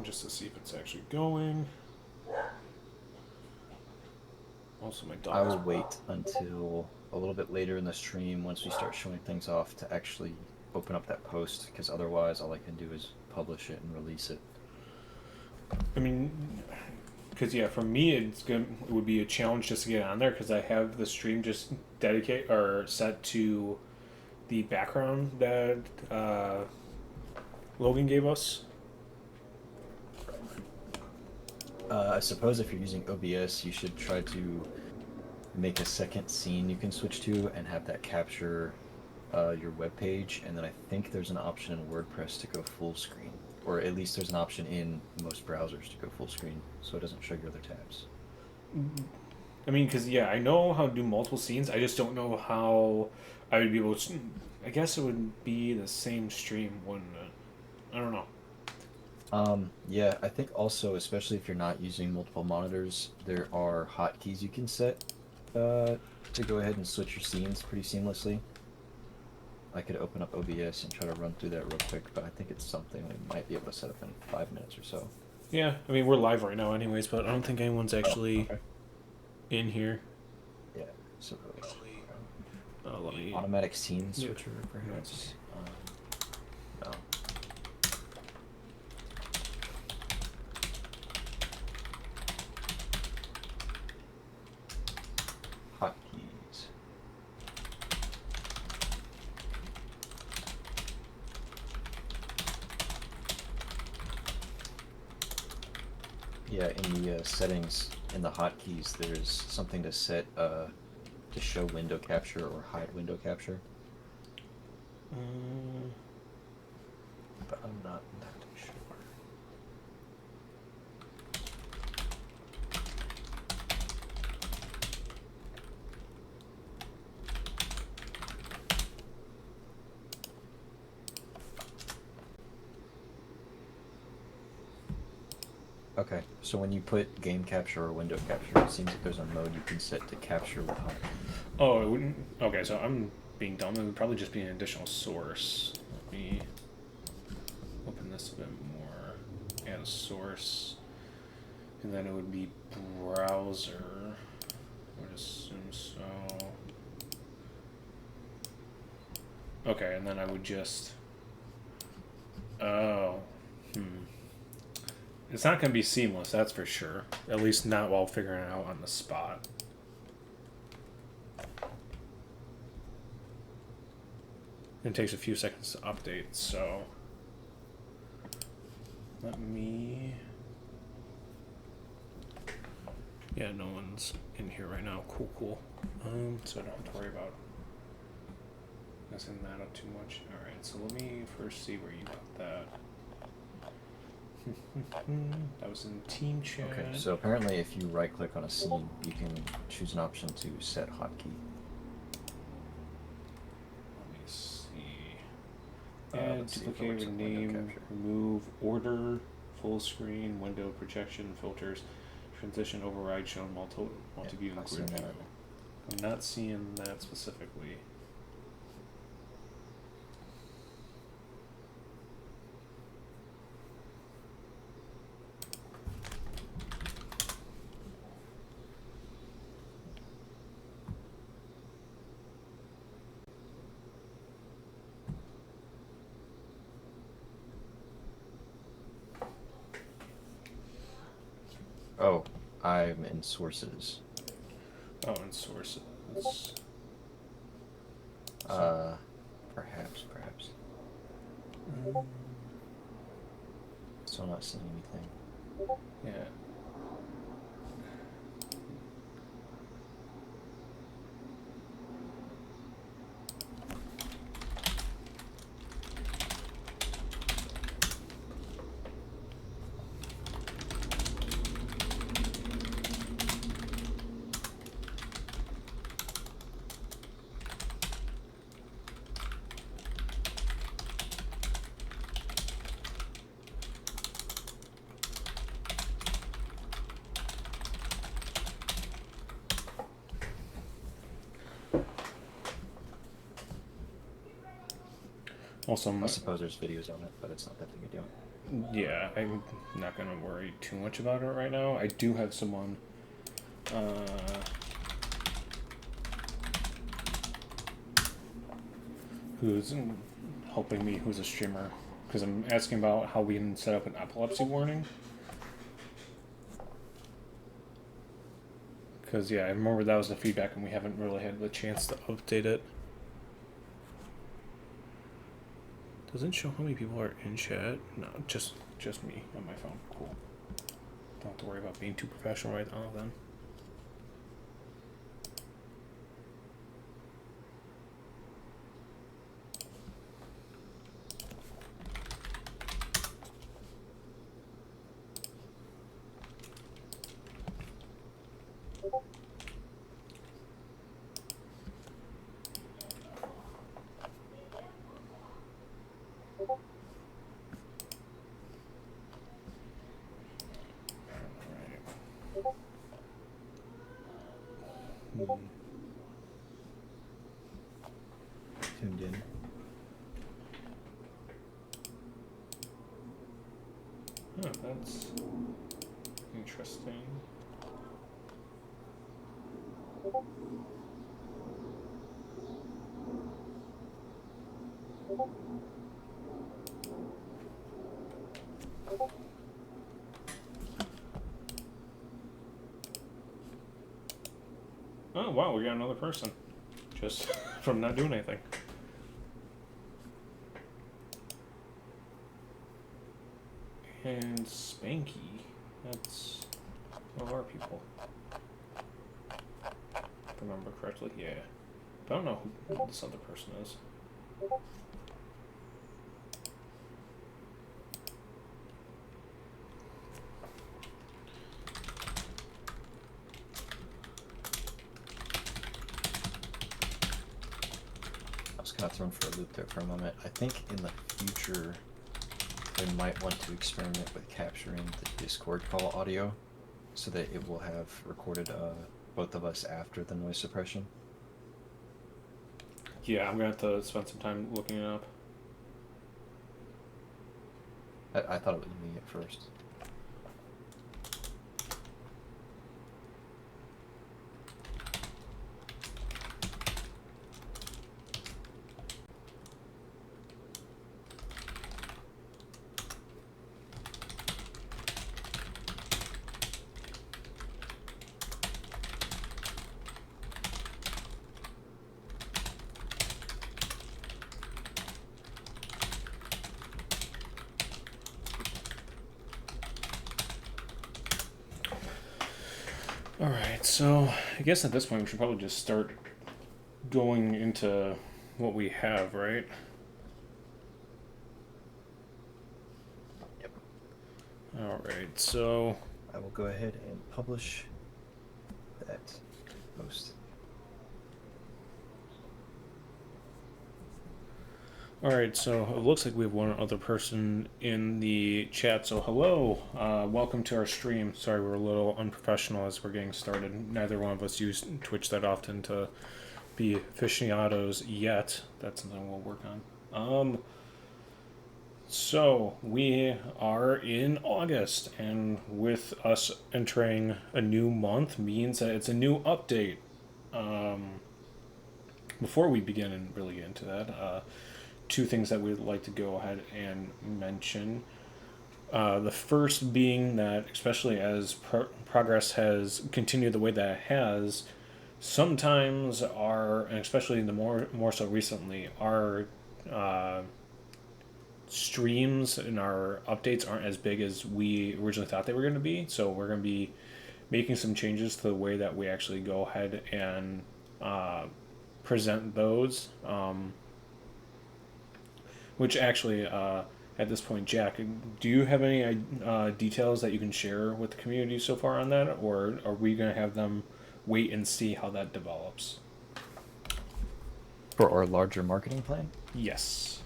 just to see if it's actually going. Also, my dog. I will wait until a little bit later in the stream once we start showing things off to actually open up that post, because otherwise all I can do is publish it and release it. I mean, because yeah, for me it would be a challenge just to get on there because I have the stream just dedicate or set to the background that Logan gave us. I suppose if you're using OBS, you should try to make a second scene you can switch to and have that capture your web page, and then I think there's an option in WordPress to go full screen, or at least there's an option in most browsers to go full screen, so it doesn't show your other tabs. I mean, because yeah, I know how to do multiple scenes. I just don't know how I would be able to. I guess it would be the same stream, wouldn't it? I don't know. Yeah, I think also, especially if you're not using multiple monitors, there are hotkeys you can set to go ahead and switch your scenes pretty seamlessly. I could open up OBS and try to run through that real quick, but I think it's something we might be able to set up in 5 minutes or so. Yeah, I mean, we're live right now anyways, but I don't think anyone's actually in here. Yeah, so let me... automatic scene switcher, perhaps. No. Hotkeys. Yeah, in the settings in the hotkeys, there's something to set to show window capture or hide window capture. But I'm not entirely sure. Okay, so when you put game capture or window capture, it seems like there's a mode you can set to capture with HUD. Oh, it wouldn't... Okay, so I'm being dumb. It would probably just be an additional source. Let me open this a bit more. Add a source. And then it would be browser. I would assume so. Okay, and then I would just... Oh. It's not going to be seamless, that's for sure. At least not while figuring it out on the spot. It takes a few seconds to update, so... Let me... Yeah, no one's in here right now. Cool. So I don't have to worry about messing that up too much. Alright, so let me first see where you got that. That was in team chat. Okay, so apparently if you right click on a scene, you can choose an option to set hotkey. Let me see. Add, duplicate, rename, remove, order, full screen, window, projection, filters, transition, override, shown, multi-view, and group view. I'm not seeing that specifically. Oh, I'm in sources. Oh, in sources. Perhaps. Still not seeing anything. Yeah. Also, I suppose there's videos on it, but it's not that big a deal. Yeah, I'm not gonna worry too much about it right now. I do have someone who's helping me, who's a streamer, because I'm asking about how we can set up an epilepsy warning. Because, yeah, I remember that was the feedback, and we haven't really had the chance to update it. Doesn't show how many people are in chat. No, just me on my phone. Cool. Don't have to worry about being too professional right now, then. Tuned in. Oh, that's interesting. Oh, wow, we got another person. Just from not doing anything. And Spanky. That's one of our people. If I remember correctly, yeah. But I don't know who this other person is. I was kind of thrown for a loop there for a moment. I think in the future, they might want to experiment with capturing the Discord call audio so that it will have recorded both of us after the noise suppression. Yeah, I'm gonna have to spend some time looking it up. I thought it was me at first. Alright, so I guess at this point we should probably just start going into what we have, right? Yep. Alright, so I will go ahead and publish that post. Alright, so it looks like we have one other person in the chat. So hello, welcome to our stream. Sorry we're a little unprofessional as we're getting started. Neither one of us use Twitch that often to be aficionados yet. That's something we'll work on. So we are in August, and with us entering a new month means that it's a new update. Before we begin and really get into that, two things that we'd like to go ahead and mention. The first being that, especially as progress has continued the way that it has, sometimes and especially the more so recently, our streams and our updates aren't as big as we originally thought they were going to be. So we're going to be making some changes to the way that we actually go ahead and present those. Which actually, at this point, Jack, do you have any details that you can share with the community so far on that, or are we going to have them wait and see how that develops? For our larger marketing plan? Yes.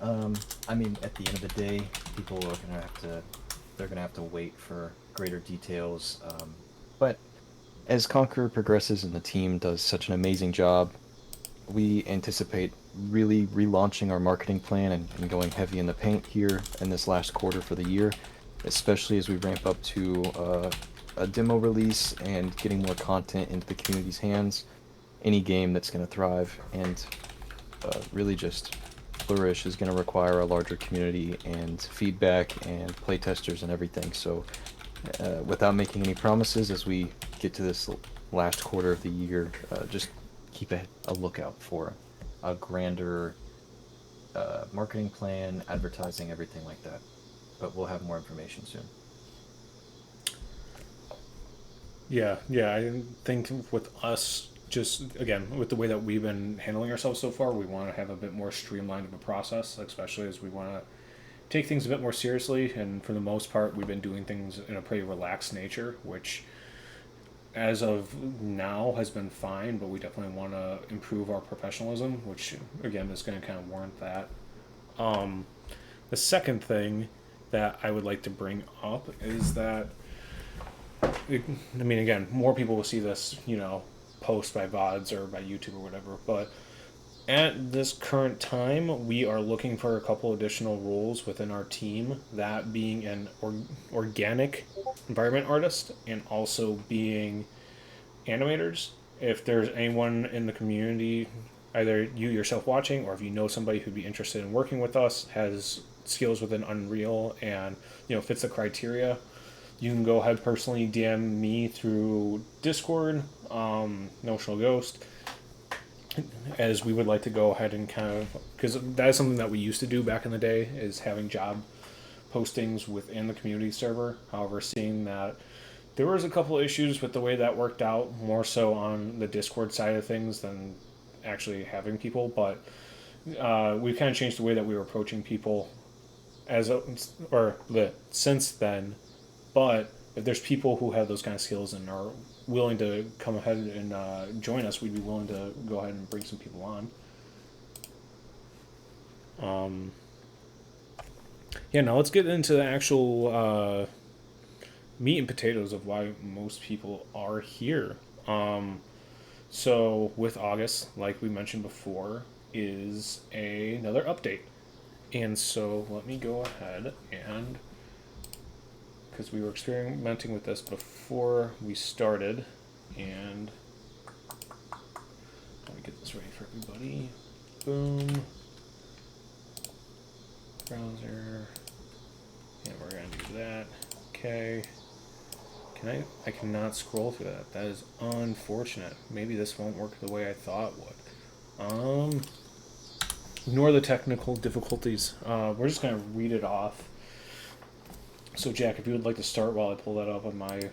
I mean, at the end of the day, people are they're gonna have to wait for greater details. But as Conqueror progresses and the team does such an amazing job, we anticipate really relaunching our marketing plan and going heavy in the paint here in this last quarter for the year, especially as we ramp up to a demo release and getting more content into the community's hands. Any game that's going to thrive and really just flourish is going to require a larger community and feedback and playtesters and everything. So, without making any promises, as we get to this last quarter of the year, just keep a lookout for a grander marketing plan, advertising, everything like that. But we'll have more information soon. Yeah, yeah. I think with us, just again, with the way that we've been handling ourselves so far, we want to have a bit more streamlined of a process, especially as we want to take things a bit more seriously. And for the most part, we've been doing things in a pretty relaxed nature, which as of now has been fine, but we definitely want to improve our professionalism, which again is going to kind of warrant that. Um, the second thing that I would like to bring up is that I mean, again, more people will see this, post by VODs or by YouTube or whatever. But at this current time, we are looking for a couple additional roles within our team. That being an organic environment artist and also being animators. If there's anyone in the community, either you yourself watching or if you know somebody who'd be interested in working with us, has skills within Unreal and fits the criteria, you can go ahead personally DM me through Discord, Notional Ghost, as we would like to go ahead and kind of, because that is something that we used to do back in the day, is having job postings within the community server. However, seeing that there was a couple issues with the way that worked out, more so on the Discord side of things than actually having people, but we kind of changed the way that we were approaching people since then. But if there's people who have those kind of skills and are willing to come ahead and join us, we'd be willing to go ahead and bring some people on. Yeah, now let's get into the actual meat and potatoes of why most people are here. So with August, like we mentioned before, is another update. And so let me go ahead and, because we were experimenting with this before we started, and let me get this ready for everybody. Boom. Browser. And we're going to do that. Okay. I cannot scroll through that. That is unfortunate. Maybe this won't work the way I thought it would. Ignore the technical difficulties. We're just going to read it off. So, Jack, if you would like to start while I pull that up on my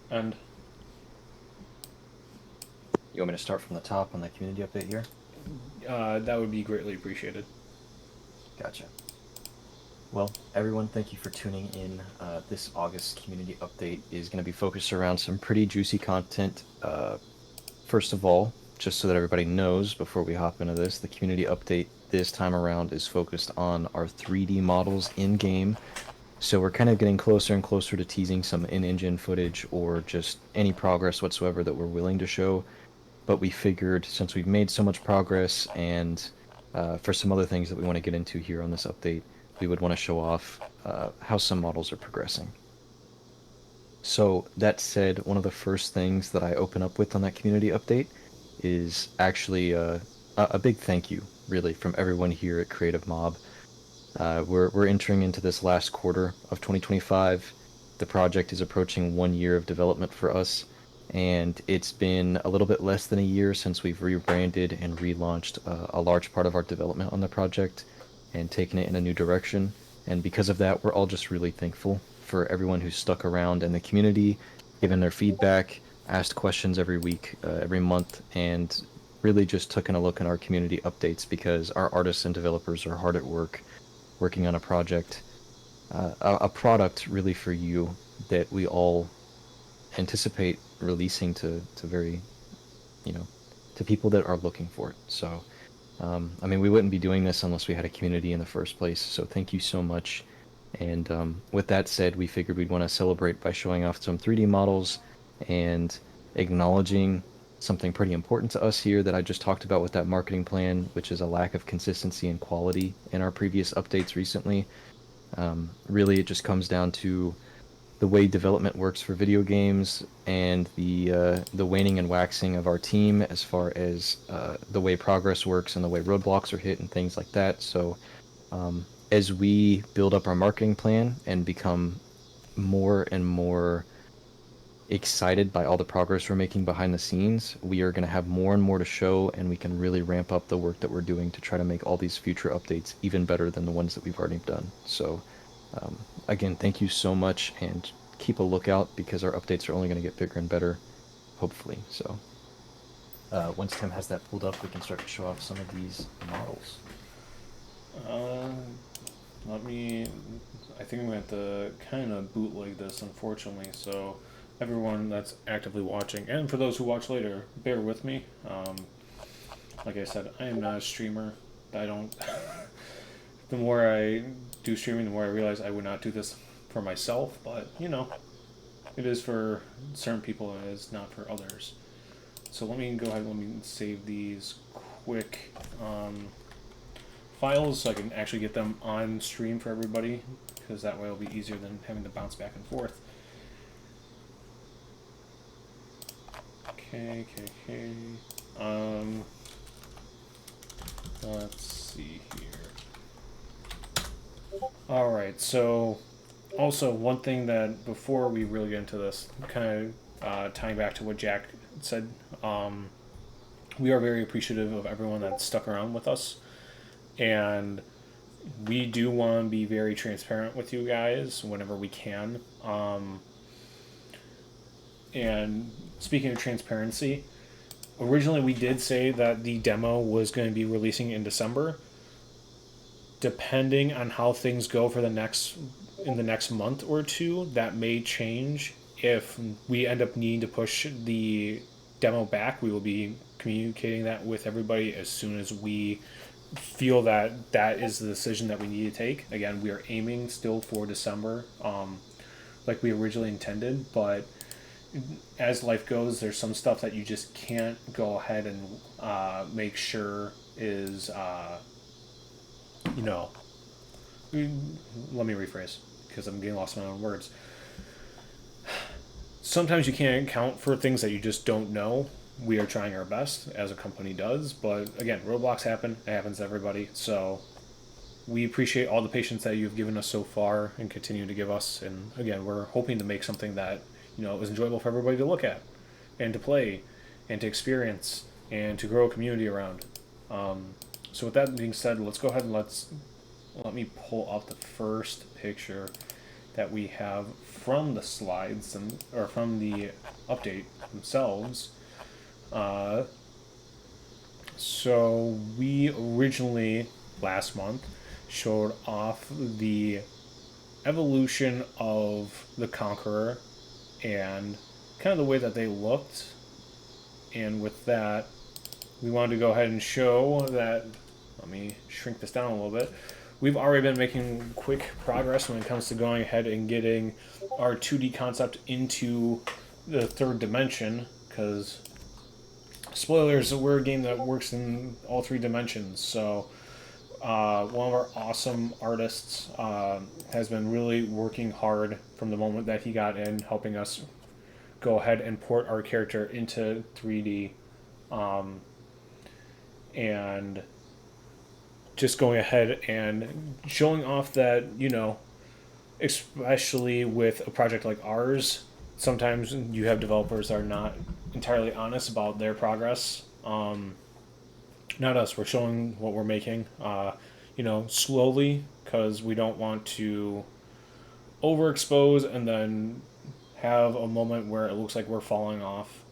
end. You want me to start from the top on the community update here? That would be greatly appreciated. Gotcha. Well, everyone, thank you for tuning in. This August community update is going to be focused around some pretty juicy content. First of all, just so that everybody knows before we hop into this, the community update this time around is focused on our 3D models in-game. So we're kind of getting closer and closer to teasing some in-engine footage or just any progress whatsoever that we're willing to show. But we figured since we've made so much progress and for some other things that we want to get into here on this update, we would want to show off how some models are progressing. So that said, one of the first things that I open up with on that community update is actually a big thank you, really, from everyone here at Creative Mob. We're entering into this last quarter of 2025. The project is approaching 1 year of development for us, and it's been a little bit less than a year since we've rebranded and relaunched a large part of our development on the project and taken it in a new direction. And because of that, we're all just really thankful for everyone who's stuck around in the community, given their feedback, asked questions every week, every month, and really just taking a look at our community updates, because our artists and developers are hard at work working on a project, a product really for you that we all anticipate releasing to very, to people that are looking for it. So, I mean, we wouldn't be doing this unless we had a community in the first place. So thank you so much. And with that said, we figured we'd want to celebrate by showing off some 3D models and acknowledging something pretty important to us here that I just talked about with that marketing plan, which is a lack of consistency and quality in our previous updates recently. Really, it just comes down to the way development works for video games and the waning and waxing of our team as far as the way progress works and the way roadblocks are hit and things like that. So as we build up our marketing plan and become more and more excited by all the progress we're making behind the scenes, we are going to have more and more to show, and we can really ramp up the work that we're doing to try to make all these future updates even better than the ones that we've already done. So, again, thank you so much, and keep a lookout because our updates are only going to get bigger and better, hopefully. So, once Tim has that pulled up, we can start to show off some of these models. Let me. I think I'm going to have to kind of bootleg this, unfortunately. So, everyone that's actively watching, and for those who watch later, bear with me. Like I said, I am not a streamer. I don't. The more I do streaming, the more I realize I would not do this for myself. But you know, it is for certain people, and it is not for others. So let me go ahead and let me save these quick files so I can actually get them on stream for everybody, because that way it'll be easier than having to bounce back and forth. Okay. Let's see here. Alright, so also one thing that before we really get into this, kind of tying back to what Jack said, we are very appreciative of everyone that's stuck around with us, and we do want to be very transparent with you guys whenever we can. And speaking of transparency, originally we did say that the demo was going to be releasing in December. Depending on how things go for the next month or two, that may change. If we end up needing to push the demo back, we will be communicating that with everybody as soon as we feel that that is the decision that we need to take. Again, we are aiming still for December, like we originally intended, but as life goes, there's some stuff that you just can't go ahead and make sure is, let me rephrase, because I'm getting lost in my own words. Sometimes you can't account for things that you just don't know. We are trying our best, as a company does, but again, roadblocks happen. It happens to everybody. So we appreciate all the patience that you've given us so far and continue to give us. And again, we're hoping to make something that, is enjoyable for everybody to look at and to play and to experience and to grow a community around. So with that being said, let's go ahead and let me pull up the first picture that we have from the slides or from the update themselves. So we originally last month showed off the evolution of the Conqueror and kind of the way that they looked, and with that we wanted to go ahead and show that. Let me shrink this down a little bit. We've already been making quick progress when it comes to going ahead and getting our 2D concept into the third dimension, because spoilers, we're a game that works in all three dimensions. So one of our awesome artists has been really working hard from the moment that he got in, helping us go ahead and port our character into 3D, and just going ahead and showing off that, especially with a project like ours, sometimes you have developers that are not entirely honest about their progress. Not us. We're showing what we're making, slowly, because we don't want to overexpose and then have a moment where it looks like we're falling off.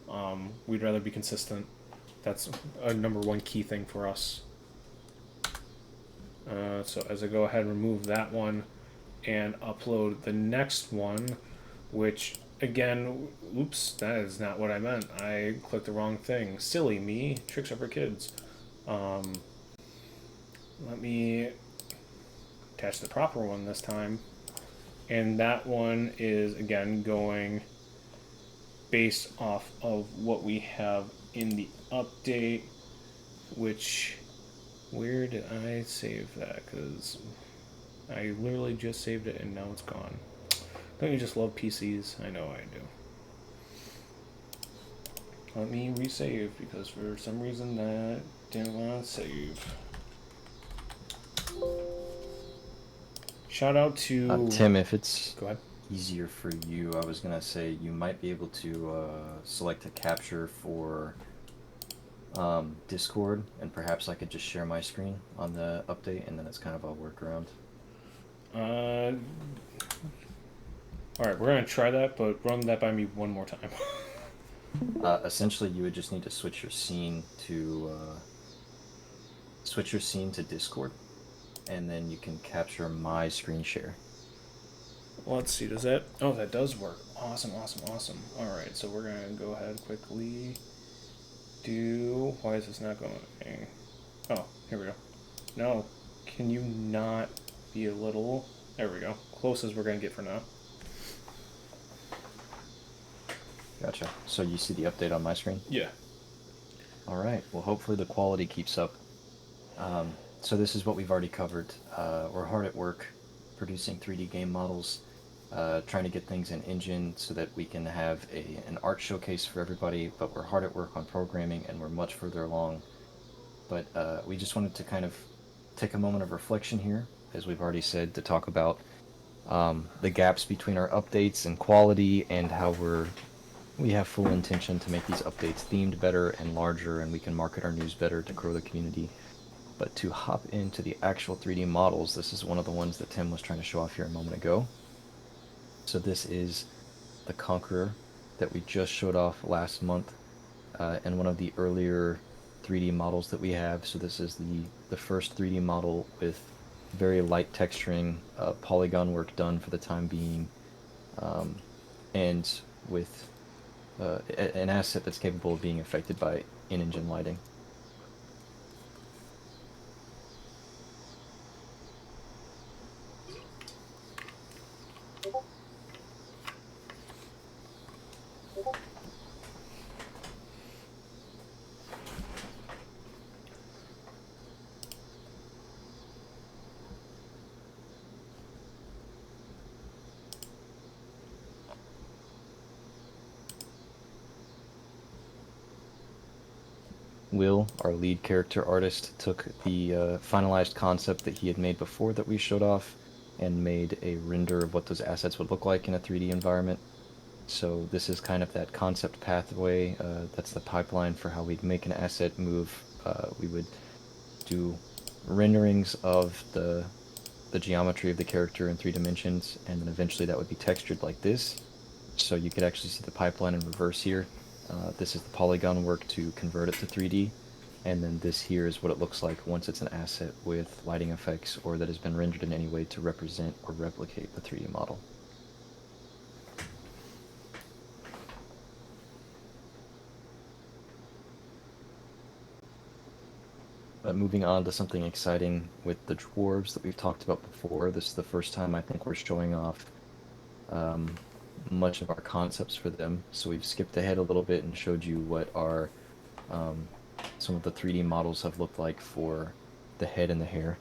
We'd rather be consistent. That's a number one key thing for us. So as I go ahead and remove that one and upload the next one, which again, oops, that is not what I meant. I clicked the wrong thing. Silly me. Tricks are for kids. Let me attach the proper one this time. And that one is, again, going based off of what we have in the update, which, where did I save that? Because I literally just saved it and now it's gone. Don't you just love PCs? I know I do. Let me resave because for some reason that didn't want to save. Shout out to Tim, if it's go ahead. easier for you, I was gonna say you might be able to select a capture for Discord, and perhaps I could just share my screen on the update, and then it's kind of a workaround. All right, we're gonna try that, but run that by me one more time. Essentially, you would just need to switch your scene to Discord, and then you can capture my screen share. Let's see, does that... Oh, that does work. Awesome, awesome, awesome. Alright, so we're gonna go ahead quickly do... Why is this not going? Oh, here we go. No, can you not be a little... There we go. Close as we're gonna get for now. Gotcha. So you see the update on my screen? Yeah. Alright, well hopefully the quality keeps up. So this is what we've already covered. We're hard at work producing 3D game models, trying to get things in engine so that we can have an art showcase for everybody, but we're hard at work on programming and we're much further along. But we just wanted to kind of take a moment of reflection here, as we've already said, to talk about the gaps between our updates and quality, and how we have full intention to make these updates themed better and larger, and we can market our news better to grow the community. But to hop into the actual 3D models, this is one of the ones that Tim was trying to show off here a moment ago. So this is the Conqueror that we just showed off last month, and one of the earlier 3D models that we have. So this is the first 3D model with very light texturing, polygon work done for the time being, and with an asset that's capable of being affected by in-engine lighting. Will, our lead character artist, took the finalized concept that he had made before that we showed off and made a render of what those assets would look like in a 3D environment. So this is kind of that concept pathway. That's the pipeline for how we'd make an asset move. We would do renderings of the geometry of the character in 3 dimensions, and then eventually that would be textured like this. So you could actually see the pipeline in reverse here. This is the polygon work to convert it to 3D, and then this here is what it looks like once it's an asset with lighting effects or that has been rendered in any way to represent or replicate the 3D model. But moving on to something exciting with the dwarves that we've talked about before. This is the first time I think we're showing off much of our concepts for them. So we've skipped ahead a little bit and showed you what our some of the 3D models have looked like for the head and the hair.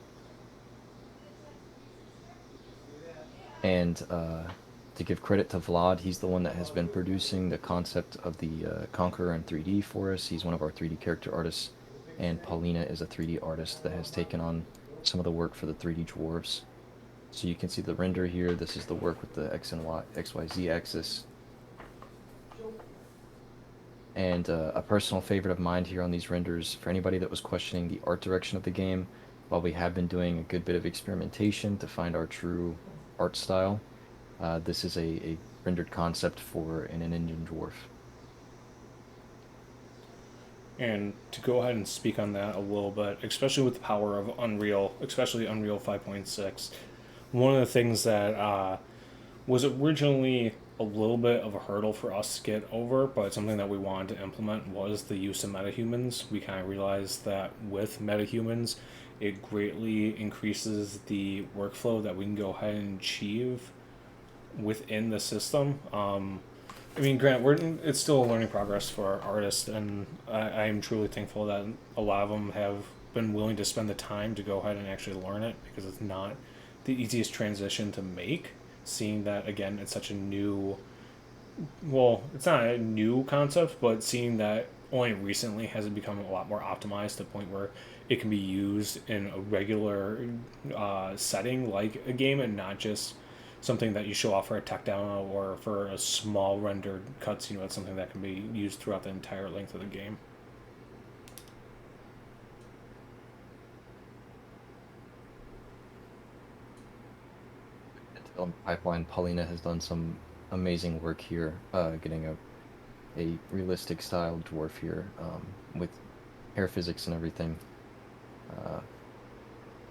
And to give credit to Vlad, he's the one that has been producing the concept of the Conqueror in 3D for us. He's one of our 3D character artists, and Paulina is a 3D artist that has taken on some of the work for the 3D dwarves. So you can see the render here. This is the work with the X and Y, XYZ axis. And a personal favorite of mine here on these renders, for anybody that was questioning the art direction of the game, while we have been doing a good bit of experimentation to find our true art style, this is a rendered concept for an in-engine dwarf. And to go ahead and speak on that a little bit, especially with the power of Unreal, especially Unreal 5.6, one of the things that was originally a little bit of a hurdle for us to get over, but something that we wanted to implement was the use of metahumans. We kind of realized that with metahumans, it greatly increases the workflow that we can go ahead and achieve within the system. I mean, Grant, it's still a learning progress for our artists, and I am truly thankful that a lot of them have been willing to spend the time to go ahead and actually learn it, because it's not the easiest transition to make. Seeing that again, it's such a new, well, it's not a new concept, but seeing that only recently has it become a lot more optimized to the point where it can be used in a regular setting like a game and not just something that you show off for a tech demo or for a small rendered cutscene. It's something that can be used throughout the entire length of the game. Development pipeline, Paulina has done some amazing work here, getting a realistic style dwarf here, with hair physics and everything.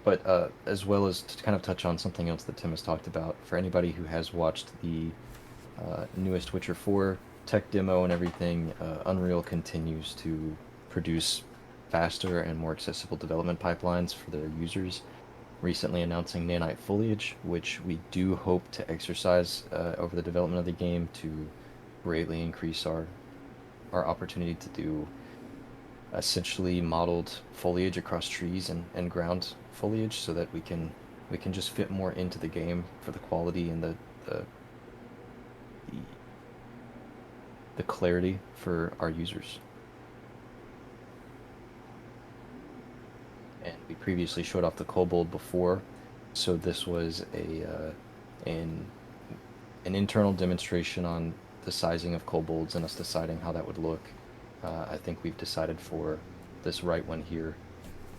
But as well as to kind of touch on something else that Tim has talked about, for anybody who has watched the newest Witcher 4 tech demo and everything, Unreal continues to produce faster and more accessible development pipelines for their users, recently announcing nanite foliage, which we do hope to exercise over the development of the game to greatly increase our opportunity to do essentially modeled foliage across trees and ground foliage, so that we can just fit more into the game for the quality and the the clarity for our users. And we previously showed off the kobold before, so this was an internal demonstration on the sizing of kobolds and us deciding how that would look. I think we've decided for this right one here.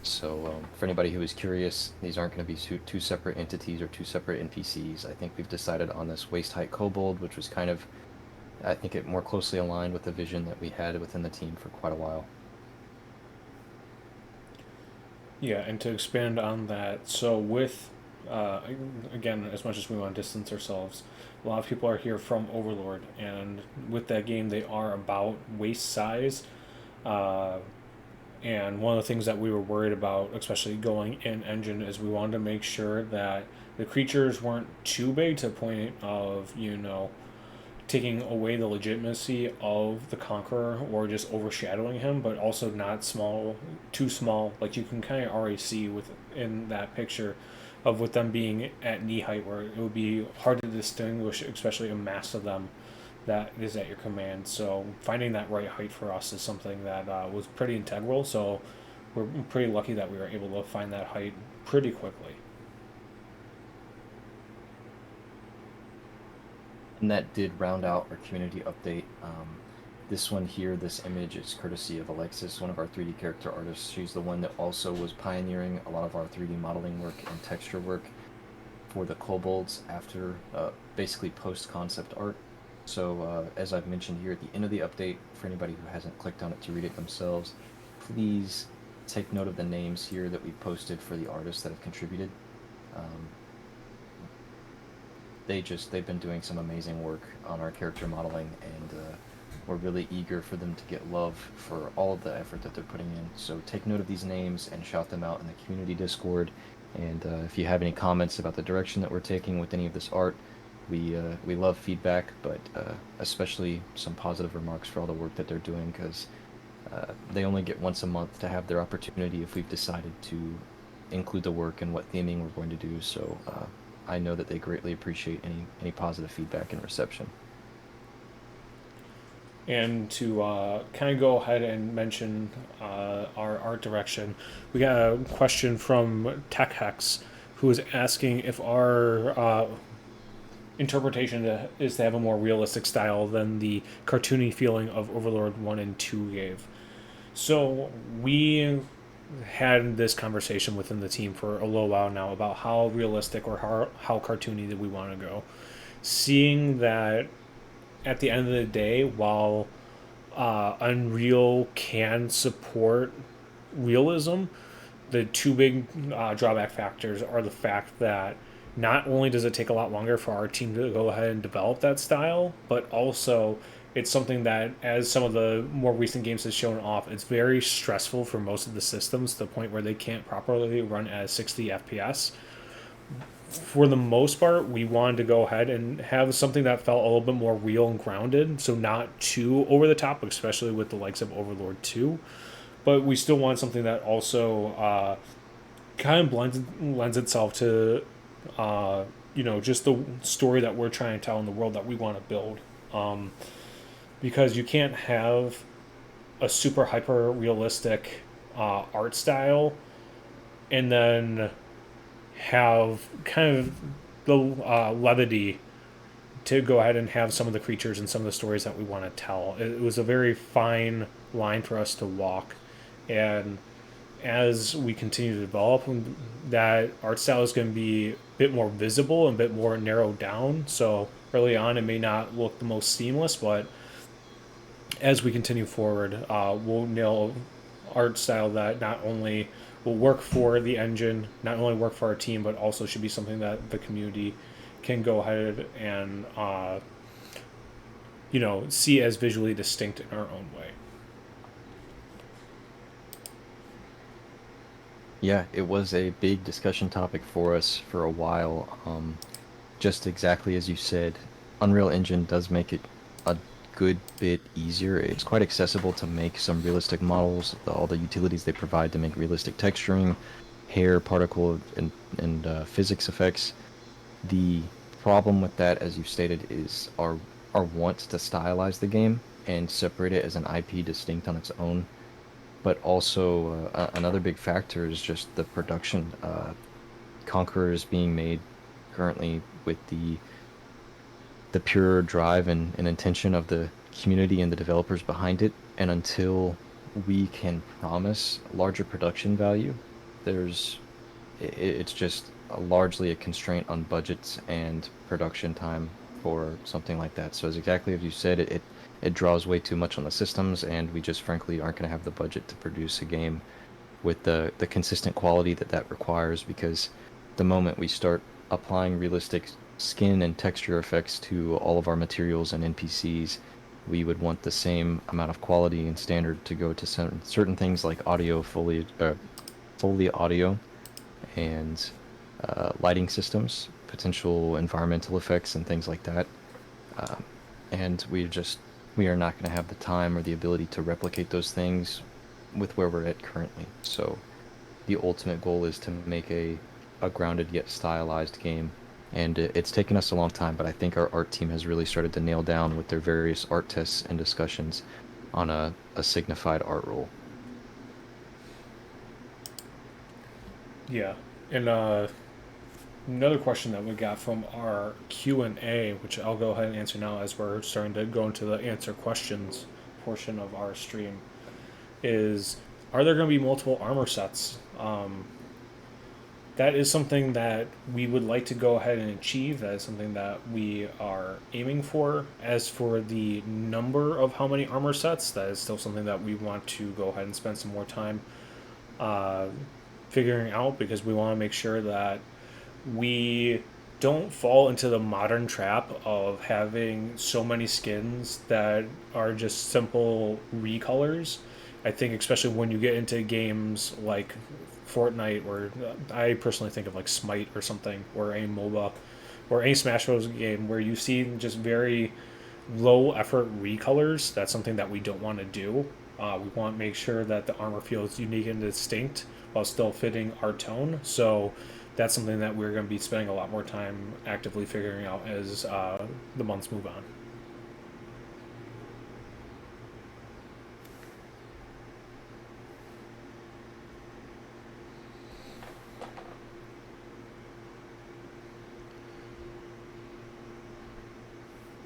So for anybody who is curious, these aren't going to be two separate entities or two separate NPCs. I think we've decided on this waist height kobold, which was kind of, I think it more closely aligned with the vision that we had within the team for quite a while. Yeah, and to expand on that, so with, again, as much as we want to distance ourselves, a lot of people are here from Overlord, and with that game, they are about waist size. Uh, and one of the things that we were worried about, especially going in engine, is we wanted to make sure that the creatures weren't too big to the point of, taking away the legitimacy of the Conqueror or just overshadowing him, but also not small, too small. Like you can kind of already see within that picture of with them being at knee height, where it would be hard to distinguish, especially a mass of them that is at your command. So finding that right height for us is something that was pretty integral. So we're pretty lucky that we were able to find that height pretty quickly. And that did round out our community update. This one here, this image, is courtesy of Alexis, one of our 3D character artists. She's the one that also was pioneering a lot of our 3D modeling work and texture work for the kobolds after basically post-concept art. So as I've mentioned here at the end of the update, for anybody who hasn't clicked on it to read it themselves, please take note of the names here that we've posted for the artists that have contributed. Um, they've been doing some amazing work on our character modeling, and we're really eager for them to get love for all of the effort that they're putting in. So take note of these names and shout them out in the community Discord. And if you have any comments about the direction that we're taking with any of this art, we love feedback, but especially some positive remarks for all the work that they're doing, because they only get once a month to have their opportunity if we've decided to include the work and what theming we're going to do. So I know that they greatly appreciate any positive feedback and reception. And to kind of go ahead and mention our art direction, we got a question from Tech Hex, who is asking if our interpretation is to have a more realistic style than the cartoony feeling of Overlord 1 and 2 gave. So we had this conversation within the team for a little while now about how realistic or how cartoony that we want to go. Seeing that at the end of the day, while Unreal can support realism, the two big drawback factors are the fact that not only does it take a lot longer for our team to go ahead and develop that style, but also it's something that, as some of the more recent games have shown off, it's very stressful for most of the systems to the point where they can't properly run at 60 FPS. for the most part, we wanted to go ahead and have something that felt a little bit more real and grounded. So not too over the top, especially with the likes of Overlord 2. But we still want something that also kind of lends itself to, just the story that we're trying to tell in the world that we want to build. Because you can't have a super hyper realistic art style and then have kind of the levity to go ahead and have some of the creatures and some of the stories that we want to tell. It was a very fine line for us to walk, and as we continue to develop, that art style is going to be a bit more visible and a bit more narrowed down. So early on, it may not look the most seamless, but as we continue forward, we'll nail art style that not only will work for the engine, not only work for our team, but also should be something that the community can go ahead and see as visually distinct in our own way. Yeah, it was a big discussion topic for us for a while. Just exactly as you said, Unreal Engine does make it a good bit easier. It's quite accessible to make some realistic models, all the utilities they provide to make realistic texturing, hair, particle, and physics effects. The problem with that, as you stated, is our want to stylize the game and separate it as an IP distinct on its own. But also, another big factor is just the production. Conqueror is being made currently with the pure drive and intention of the community and the developers behind it. And until we can promise larger production value, it's just largely a constraint on budgets and production time for something like that. So, as exactly as you said, it draws way too much on the systems, and we just frankly aren't going to have the budget to produce a game with the consistent quality that requires, because the moment we start applying realistic skin and texture effects to all of our materials and NPCs, we would want the same amount of quality and standard to go to certain things like audio, Foley audio, and lighting systems, potential environmental effects, and things like that. Um, and we are not going to have the time or the ability to replicate those things with where we're at currently. So the ultimate goal is to make a grounded yet stylized game. And it's taken us a long time, but I think our art team has really started to nail down with their various art tests and discussions on a signified art rule. Yeah, and another question that we got from our Q&A, which I'll go ahead and answer now as we're starting to go into the answer questions portion of our stream, is are there going to be multiple armor sets? That is something that we would like to go ahead and achieve. That is something that we are aiming for. As for the number of how many armor sets, that is still something that we want to go ahead and spend some more time uh, figuring out, because we want to make sure that we don't fall into the modern trap of having so many skins that are just simple recolors. I think especially when you get into games like Fortnite, or I personally think of like Smite or something, or a MOBA, or any Smash Bros. Game where you see just very low effort recolors. That's something that we don't want to do. We want to make sure that the armor feels unique and distinct while still fitting our tone. So that's something that we're going to be spending a lot more time actively figuring out as the months move on.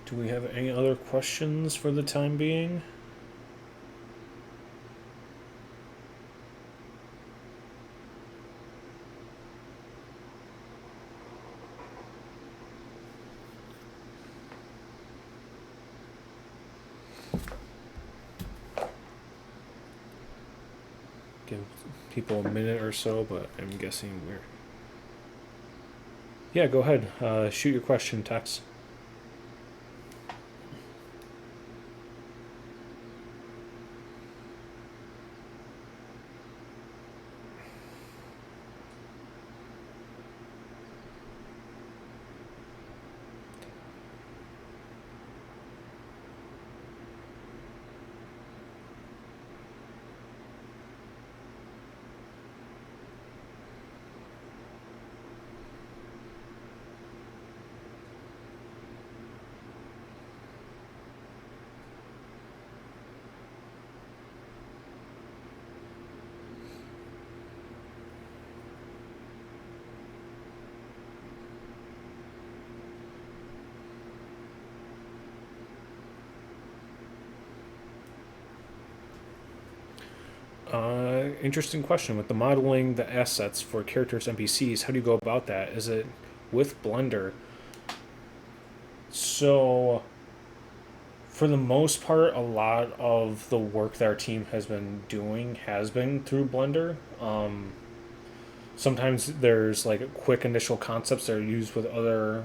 Do we have any other questions for the time being? Give people a minute or so, but I'm guessing we're... Yeah, go ahead. Shoot your question, Tex. Interesting question. With the modeling the assets for characters, NPCs, how do you go about that? Is it with Blender? So, for the most part, a lot of the work that our team has been doing has been through Blender. Sometimes there's like quick initial concepts that are used with other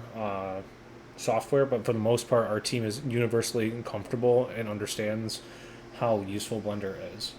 software, but for the most part, our team is universally comfortable and understands how useful Blender is.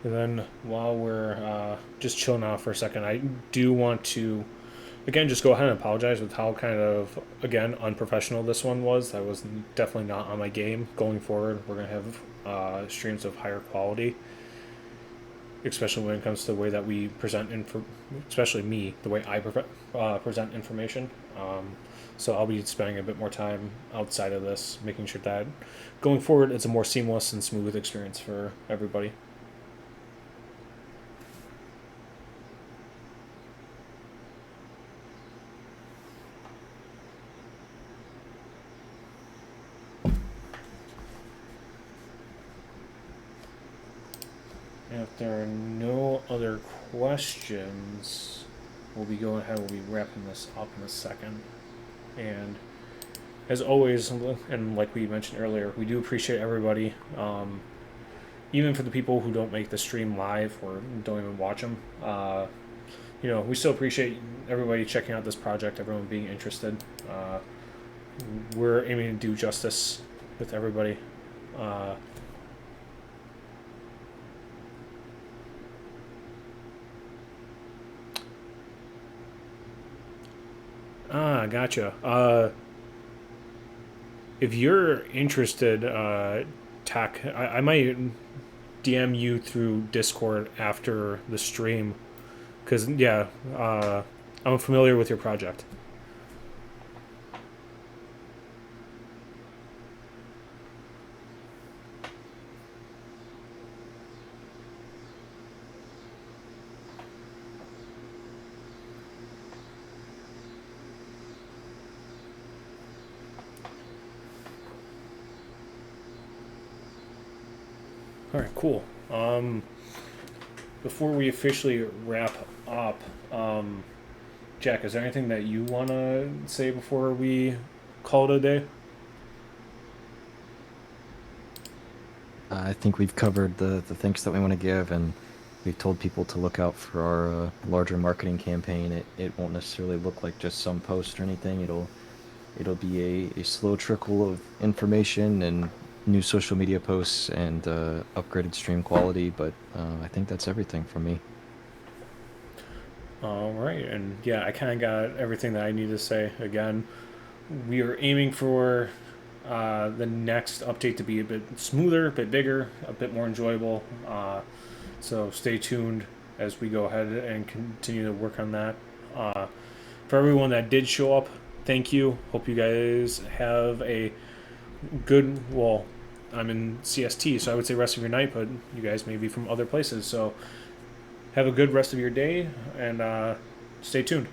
And then while we're just chilling out for a second, I do want to, again, just go ahead and apologize with how kind of, again, unprofessional this one was. That was definitely not on my game. Going forward, we're going to have streams of higher quality, especially when it comes to the way that we present especially me, the way I present information. So I'll be spending a bit more time outside of this, making sure that going forward it's a more seamless and smooth experience for everybody. If there are no other questions, we'll be going ahead. We'll be wrapping this up in a second. And as always, and like we mentioned earlier, we do appreciate everybody. Even for the people who don't make the stream live or don't even watch them, we still appreciate everybody checking out this project, everyone being interested. We're aiming to do justice with everybody. Gotcha. If you're interested, Tack, I might DM you through Discord after the stream, because yeah, I'm familiar with your project. All right, cool. Before we officially wrap up, Jack, is there anything that you want to say before we call it a day? I think we've covered the thanks that we want to give, and we've told people to look out for our larger marketing campaign. It won't necessarily look like just some post or anything. It'll be a slow trickle of information and new social media posts and upgraded stream quality, but I think that's everything from me. All right, and yeah, I kind of got everything that I need to say. Again, we are aiming for the next update to be a bit smoother, a bit bigger, a bit more enjoyable. So stay tuned as we go ahead and continue to work on that. For everyone that did show up, thank you. Hope you guys have a good, well, I'm in CST, so I would say rest of your night, but you guys may be from other places. So have a good rest of your day, and stay tuned.